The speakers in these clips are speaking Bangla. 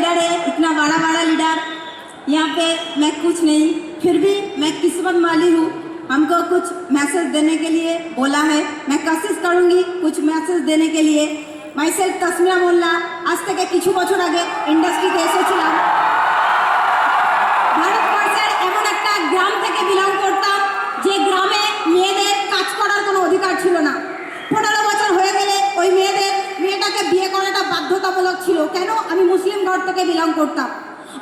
लीडर है, इतना बड़ा बड़ा लीडर, यहाँ पे मैं कुछ नहीं, फिर भी मैं किस्मत वाली हूँ। हमको कुछ मैसेज देने के लिए बोला है, मैं कोशिश करूँगी कुछ मैसेज देने के लिए। माई सेल्फ तस्मिया मोल्ला, आज থেকে কিছু বছর আগে ইন্ডাস্ট্রিতে এসেছিলাম। ভারতবর্ষের এমন একটা গ্রাম থেকে বিলং করতাম যে গ্রামে মেয়েদের কাজ করার কোনো অধিকার ছিল না। 15 বছর হয়ে গেলে ওই মেয়েটাকে বিয়ে করাটা বাধ্যতামূলক ছিল। কেন? আমি মুসলিম ঘর থেকে বিলং করতাম,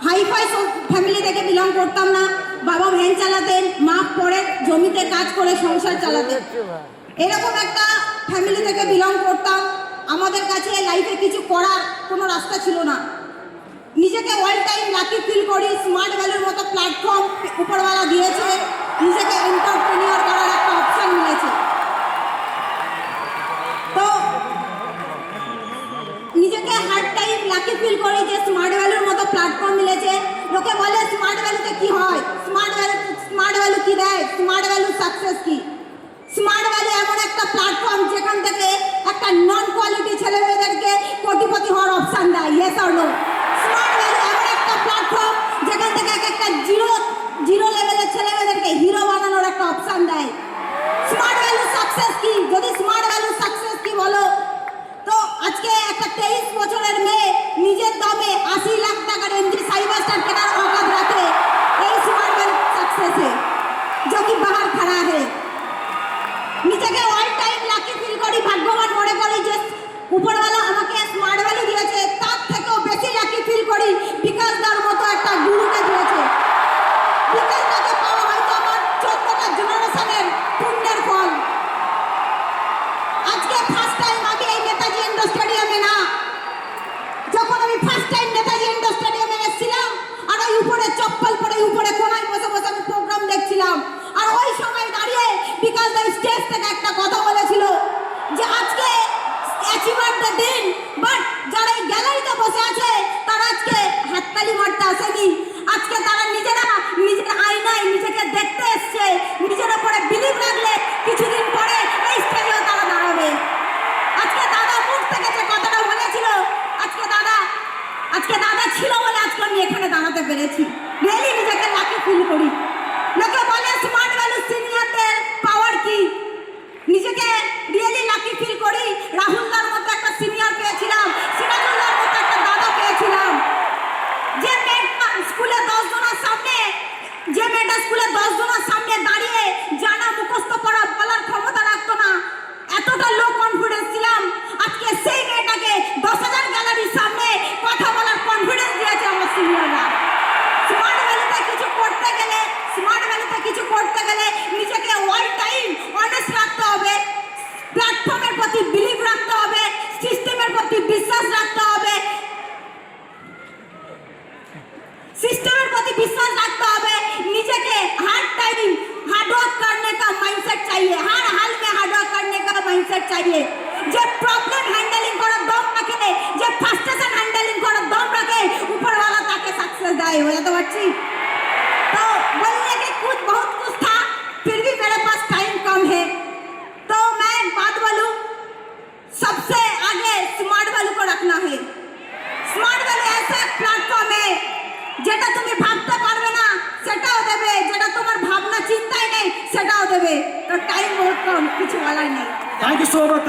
হাইফাই ফ্যামিলি থেকে বিলং করতাম না। বাবা ভ্যান চালাতেন, মা পরে জমিতে কাজ করে সংসার চালাতেন। এরকম একটা ফ্যামিলি থেকে বিলং করতাম। আমাদের কাছে লাইফে কিছু করার কোনো রাস্তা ছিল না। নিজেকে অল টাইম লাকি ফিল করি, স্মার্ট ভ্যালুর মতো প্ল্যাটফর্ম উপরওয়ালা দিয়েছে, নিজেকে এন্টারপ্রেনিয়র করার একটা অপশন মিলেছে। তো নিজেকে হার টাইম লাকি ফিল করি যে স্মার্ট ভ্যালুর মতো প্ল্যাটফর্ম মিলেছে। লোকে বলে স্মার্ট ভ্যালুতে কি হয়, স্মার্ট ভ্যালু কি দেয়, স্মার্ট ভ্যালু সাকসেস কি? স্মার্ট ভ্যালু এমন একটা প্ল্যাটফর্ম যেখান থেকে একটা নন কোয়ালিটি ছেলে মেয়েদেরকে কোটিপতি হওয়ার অপশন দেয়, yes or no? Smart value এমন একটা প্ল্যাটফর্ম যেখান থেকে একটা জিরো লেভেলের ছেলে মেয়েদেরকে হিরো বানানোর একটা অপশন দেয়। স্মার্ট ভ্যালু সাকসেস কি? যদি স্মার্ট ভ্যালু সাকসেস কি বলো, তো আজকে একটা 23 বছরের মেয়ে নিজের দমে 80 লাখ টাকার এমজি সাইবার স্টার কেনার औकात রাখে, এই স্মার্ট ভ্যালু সাকসেস है जो कि बाहर खड़ा है। নিজেকে অল টাইম লাকি ফিল করি, ভাগ্যবান মনে করি যে উপরওয়ালা আমাকে স্মার্ট ভ্যালু দিয়েছে। তার থেকেও বেশি লাকি ফিল করি বিকাশদার মতো একটা গুরুকে দিয়েছে। বিকাশদাকে পাওয়া হয়তো আমার 14টা জেনারেশনের পুণ্যের ফল। আজকে ফার্স্ট টাইম আমি এই নেতাজি ইন্ডোর স্টেডিয়ামে না, যখন আমি ফার্স্ট টাইম নেতাজি ইন্ডোর স্টেডিয়ামে এসেছিলাম আর ওই উপরে চপ্পল পরে উপরে কোনায় বসে বসে আমি প্রোগ্রাম দেখছিলাম, আর ওই সময় দাঁড়িয়ে বিকাশ দা স্টেজ থেকে একটা কথা বলেছিল যে আজকে অ্যাচিভারদের দিন, বাট যারা এই গ্যালারিতে বসে আছে তারা আজকে হাততালি মারতে আসেনি। আজকে তারা নিজের আয়নায় নিজেকে দেখতে এসছে, নিজের উপরে বিলিভ রাখলে কিছুদিন পরে এই স্টেজেও তারা দাঁড়াবে। আজকে দাদা মুখ থেকে যে কথাটা বলেছিল, আজকে দাদা ছিল বলে আজকে আমি এখানে দাঁড়াতে পেরেছি। রিয়েলি নিজেকে লাকি ফিল করি। লোকে বলে স্মার্ট ভ্যালু সিনিয়রদের পাওয়ার কি, নিজেকে রিয়েলি লাকি ফিল করি। রাহুলদার মতো একটা সিনিয়র পেয়েছিলাম, সিরাজুল্লাহর মতো একটা দাদা পেয়েছিলাম। যে মেয়েটা স্কুলে 10 জনের সামনে দাঁড়িয়ে জানা মুখস্থ করা বলার ক্ষমতা রাখতো না, এতটা লো কনফিডেন্স ছিলাম, আজকে সেই মেয়েটাকে 10,000 গ্যালারির সামনে কথা বলার কনফিডেন্স দিয়েছে আমার সিনিয়ররা। স্মার্ট ভ্যালুতে কিছু করতে গেলে নিজেকে অল টাইম অনেস্ট রাখতে হবে, প্ল্যাটফর্মের প্রতি বিলিভ রাখতে হবে, সিস্টেমের প্রতি বিশ্বাস রাখতে হবে, নিজেকে हर टाइम हार्डवर्क करने का माइंडसेट चाहिए, हर हाल में हार्डवर्क करने का माइंडसेट चाहिए। যে প্রবলেম হ্যান্ডেলিং করার দম রাখে, যে ফ্রাস্ট্রেশন হ্যান্ডেলিং করার দম রাখে, উপরওয়ালা তাকে সাকসেস দেয়। বুঝতে পারছি? तो बोलने के बहुत कुछ था, फिर भी मेरे पास टाइम कम है, तो मैं एक बात बोलूं, सबसे आगे स्मार्ट वैल्यू को रखना है। स्मार्ट वैल्यू ऐसा प्लेटफॉर्म है যেটা তুমি ভাবতে পারবে না সেটাও দেবে, যেটা তোমার ভাবনা চিন্তাই নেই সেটাও দেবে। তো টাইম বহুত কম, কিছু বলার নেই। Thank you so much.